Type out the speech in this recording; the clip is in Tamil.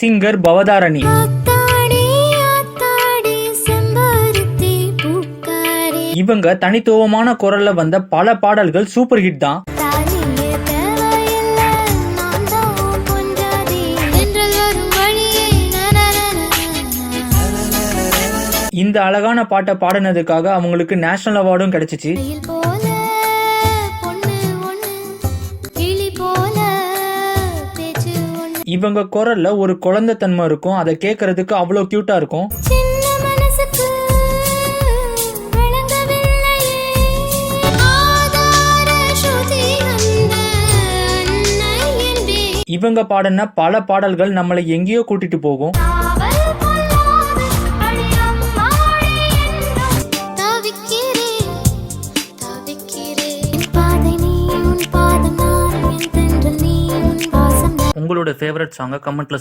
சிங்கர் பவதாரணி. இவங்க தனித்துவமான குரல்ல வந்த பல பாடல்கள் சூப்பர் ஹிட் தான். இந்த அழகான பாட்டை பாடினதுக்காக அவங்களுக்கு நேஷனல் அவார்டும் கிடைச்சிச்சு. இவங்க குரல்ல ஒரு குழந்தை தன்மை இருக்கும், அதை கேட்கறதுக்கு அவ்வளவு கியூட்டா இருக்கும். இவங்க பாடின பல பாடல்கள் நம்மளை எங்கேயோ கூட்டிட்டு போகும். உங்களோட ஃபேவரட் சாங்கை கமெண்ட்ல